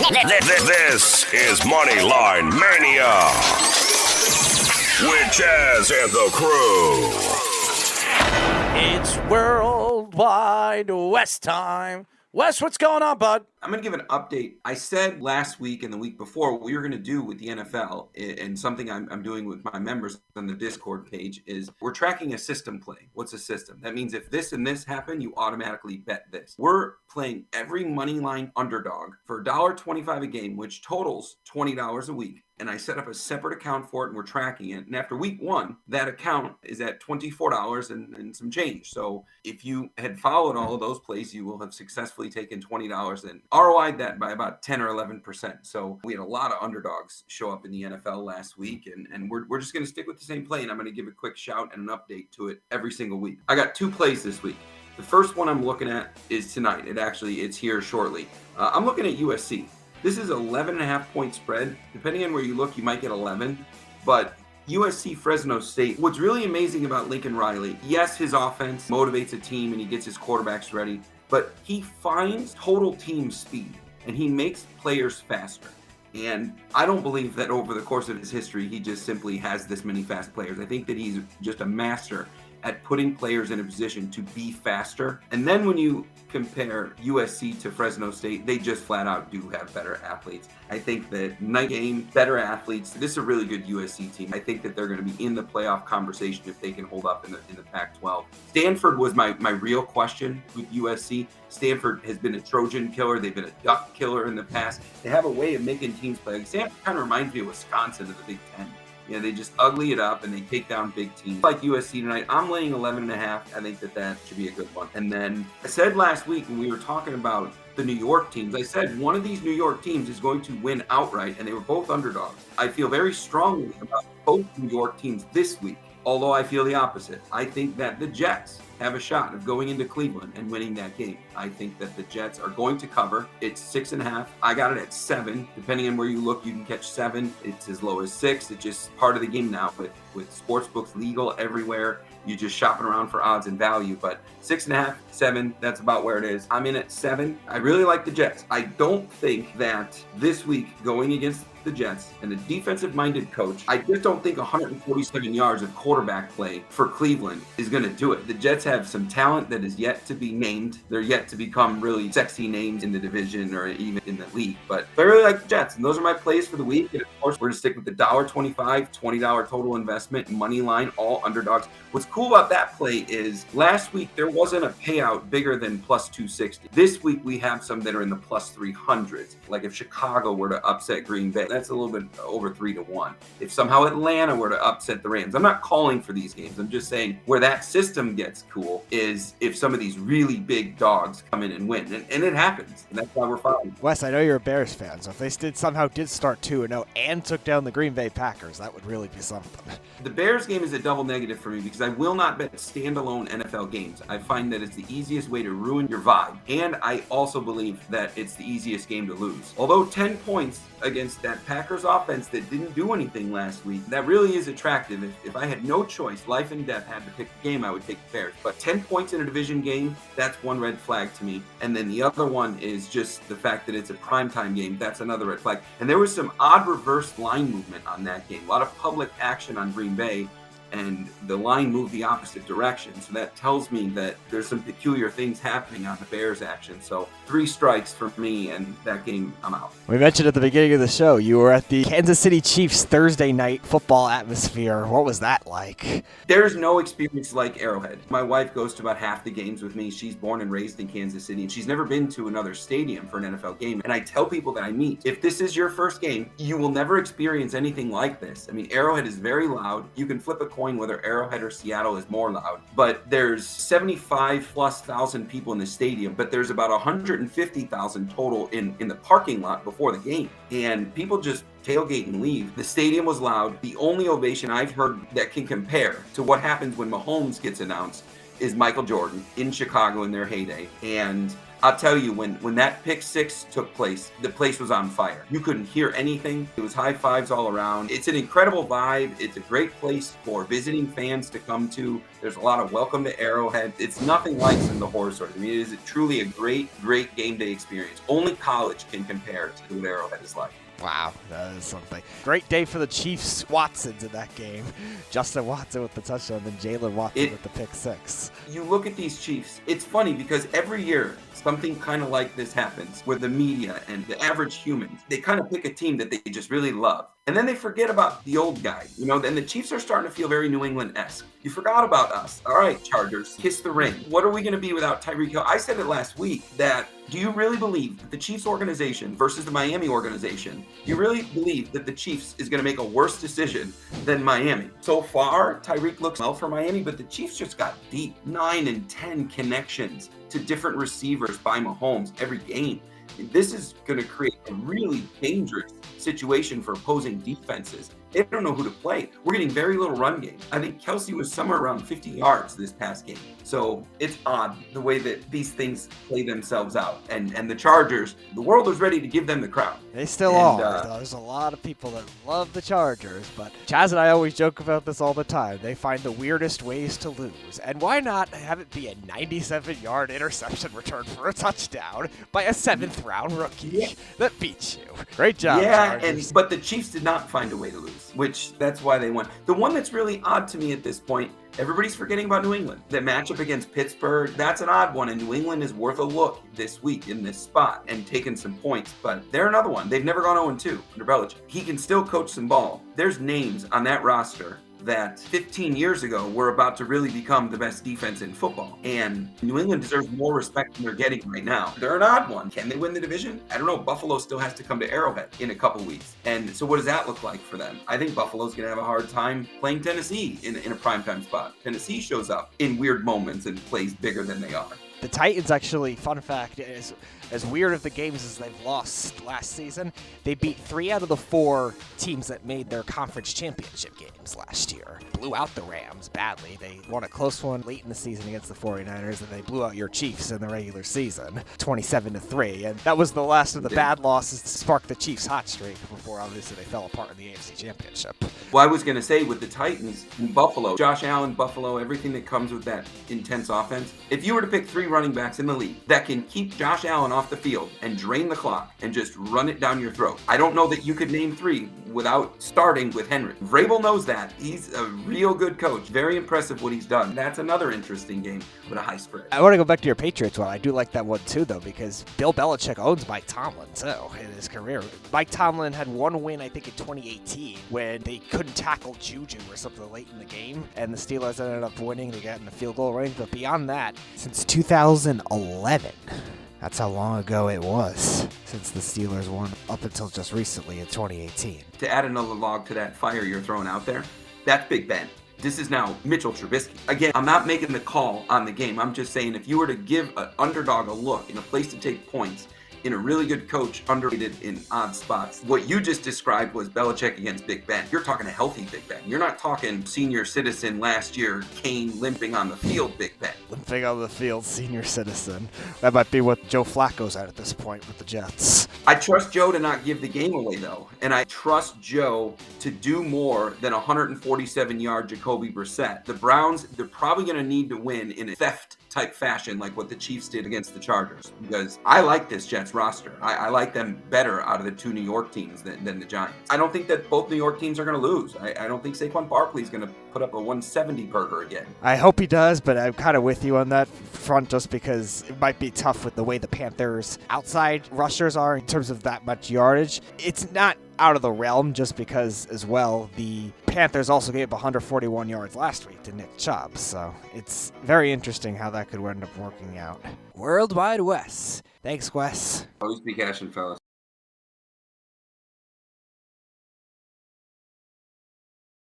This is Moneyline Mania with Jazz and the crew. It's Worldwide West time. Wes, what's going on, bud? I'm going to give an update. I said last week and the week before what we were going to do with the NFL, and something I'm doing with my members on the Discord page, is we're tracking a system play. What's a system? That means if this and this happen, you automatically bet this. We're playing every money line underdog for $1.25 a game, which totals $20 a week. And I set up a separate account for it, and we're tracking it. And after week one, that account is at $24 and some change. So if you had followed all of those plays, you will have successfully taken $20 and ROI'd that by about 10 or 11%. So we had a lot of underdogs show up in the NFL last week, and we're just going to stick with the same play. And I'm going to give a quick shout and an update to it every single week. I got two plays this week. The first one I'm looking at is tonight. It's here shortly. I'm looking at USC. This is 11.5 point spread. Depending on where you look, you might get 11. But USC Fresno State, what's really amazing about Lincoln Riley, yes, his offense motivates a team and he gets his quarterbacks ready, but he finds total team speed and he makes players faster. And I don't believe that over the course of his history, he just simply has this many fast players. I think that he's just a master at putting players in a position to be faster. And then when you compare USC to Fresno State, they just flat out do have better athletes. I think that night game, better athletes. This is a really good USC team. I think that they're going to be in the playoff conversation if they can hold up in the Pac-12. Stanford was my real question with USC. Stanford has been a Trojan killer. They've been a duck killer in the past. They have a way of making teams play. Stanford kind of reminds me of Wisconsin of the Big Ten. Yeah, they just ugly it up and they take down big teams. Like USC tonight, I'm laying 11.5. I think that should be a good one. And then I said last week when we were talking about the New York teams, I said one of these New York teams is going to win outright, and they were both underdogs. I feel very strongly about both New York teams this week, although I feel the opposite. I think that the Jets have a shot of going into Cleveland and winning that game. I think that the Jets are going to cover. It's 6.5. I got it at 7. Depending on where you look, you can catch 7. It's as low as 6. It's just part of the game now with sports books legal everywhere. You're just shopping around for odds and value. But 6.5, 7, that's about where it is. I'm in at 7. I really like the Jets. I don't think that this week going against the Jets and a defensive-minded coach, I just don't think 147 yards of quarterback play for Cleveland is going to do it. The Jets have some talent that is yet to be named. They're yet to become really sexy names in the division or even in the league. But I really like the Jets, and those are my plays for the week. And of course, we're going to stick with the $1.25, $20 total investment, money line, all underdogs. What's cool about that play is last week there wasn't a payout bigger than plus 260. This week we have some that are in the plus 300s. Like if Chicago were to upset Green Bay, that's a little bit over 3-1. If somehow Atlanta were to upset the Rams, I'm not calling for these games. I'm just saying where that system gets cool is if some of these really big dogs come in and win. And it happens. And that's why we're following. Wes, I know you're a Bears fan, so if they somehow did start 2-0 and took down the Green Bay Packers, that would really be something. The Bears game is a double negative for me because I will not bet standalone NFL games. I find that it's the easiest way to ruin your vibe. And I also believe that it's the easiest game to lose. Although 10 points against that Packers offense that didn't do anything last week, that really is attractive. If I had no choice, life and death had to pick a game, I would take the Bears. But 10 points in a division game, that's one red flag to me. And then the other one is just the fact that it's a primetime game. That's another red flag. And there was some odd reverse line movement on that game. A lot of public action on Green Bay, and the line moved the opposite direction. So that tells me that there's some peculiar things happening on the Bears action. So 3 strikes for me, and that game, I'm out. We mentioned at the beginning of the show, you were at the Kansas City Chiefs Thursday night football atmosphere. What was that like? There's no experience like Arrowhead. My wife goes to about half the games with me. She's born and raised in Kansas City, and she's never been to another stadium for an NFL game. And I tell people that I meet, if this is your first game, you will never experience anything like this. I mean, Arrowhead is very loud. You can flip a coin whether Arrowhead or Seattle is more loud, but there's 75,000+ people in the stadium, but there's about 150,000 total in the parking lot before the game, and people just tailgate and leave. The stadium was loud. The only ovation I've heard that can compare to what happens when Mahomes gets announced is Michael Jordan in Chicago in their heyday, and I'll tell you, when that pick six took place, the place was on fire. You couldn't hear anything. It was high fives all around. It's an incredible vibe. It's a great place for visiting fans to come to. There's a lot of welcome to Arrowhead. It's nothing like in the horror story. I mean, it is truly a great game day experience. Only college can compare to what Arrowhead is like. Wow, that is something. Great day for the Chiefs Watsons in that game. Justin Watson with the touchdown, and Jalen Watson with the pick six. You look at these Chiefs, it's funny because every year something kind of like this happens where the media and the average humans, they kind of pick a team that they just really love. And then they forget about the old guy, and the Chiefs are starting to feel very New England-esque. You forgot about us. All right, Chargers, kiss the ring. What are we going to be without Tyreek Hill? I said it last week that do you really believe that the Chiefs organization versus the Miami organization, do you really believe that the Chiefs is going to make a worse decision than Miami? So far, Tyreek looks well for Miami, but the Chiefs just got deep. 9 and 10 connections to different receivers by Mahomes every game. This is going to create a really dangerous situation for opposing defenses. They don't know who to play. We're getting very little run game. I think Kelsey was somewhere around 50 yards this past game. So it's odd the way that these things play themselves out. And the Chargers, the world was ready to give them the crown. They still are. There's a lot of people that love the Chargers, but Chaz and I always joke about this all the time. They find the weirdest ways to lose. And why not have it be a 97-yard interception return for a touchdown by a 7th-round rookie that beats you? Great job, Chargers. But the Chiefs did not find a way to lose, which that's why they won. The one that's really odd to me at this point, everybody's forgetting about New England. The matchup against Pittsburgh, that's an odd one, and New England is worth a look this week in this spot and taking some points, but they're another one. They've never gone 0-2 under Belichick. He can still coach some ball. There's names on that roster that 15 years ago were about to really become the best defense in football. And New England deserves more respect than they're getting right now. They're an odd one. Can they win the division? I don't know. Buffalo still has to come to Arrowhead in a couple weeks. And so what does that look like for them? I think Buffalo's going to have a hard time playing Tennessee in a primetime spot. Tennessee shows up in weird moments and plays bigger than they are. The Titans actually, fun fact, is as weird of the games as they've lost last season, they beat 3 out of the 4 teams that made their conference championship games last year. Blew out the Rams badly. They won a close one late in the season against the 49ers, and they blew out your Chiefs in the regular season, 27-3. And that was the last of the bad losses to spark the Chiefs' hot streak before obviously they fell apart in the AFC Championship. Well, I was going to say with the Titans in Buffalo, Josh Allen, Buffalo, everything that comes with that intense offense. If you were to pick 3 running backs in the league that can keep Josh Allen off the field and drain the clock and just run it down your throat, I don't know that you could name 3 without starting with Henry. Vrabel knows that. He's a real good coach. Very impressive what he's done. That's another interesting game with a high spread. I want to go back to your Patriots one. I do like that one too, though, because Bill Belichick owns Mike Tomlin, too, in his career. Mike Tomlin had one win, I think, in 2018 when they couldn't tackle Juju or something late in the game, and the Steelers ended up winning. They got in the field goal range. But beyond that, since 2011, that's how long ago it was since the Steelers won up until just recently in 2018. To add another log to that fire you're throwing out there, that's Big Ben. This is now Mitchell Trubisky. Again, I'm not making the call on the game. I'm just saying if you were to give an underdog a look in a place to take points, in a really good coach, underrated in odd spots. What you just described was Belichick against Big Ben. You're talking a healthy Big Ben. You're not talking senior citizen last year, Kane limping on the field Big Ben. Limping on the field, senior citizen. That might be what Joe Flacco's at this point with the Jets. I trust Joe to not give the game away, though. And I trust Joe to do more than 147-yard Jacoby Brissett. The Browns, they're probably going to need to win in a theft-type fashion like what the Chiefs did against the Chargers. Because I like this Jets roster. I like them better out of the 2 New York teams than the Giants. I don't think that both New York teams are going to lose. I don't think Saquon Barkley's going to put up a 170 burger again. I hope he does, but I'm kind of with you on that front just because it might be tough with the way the Panthers' outside rushers are in terms of that much yardage. It's not out of the realm just because, as well, the Panthers also gave up 141 yards last week to Nick Chubb, so it's very interesting how that could end up working out. Worldwide Wes. Thanks, Wes. Always be cashing, fellas.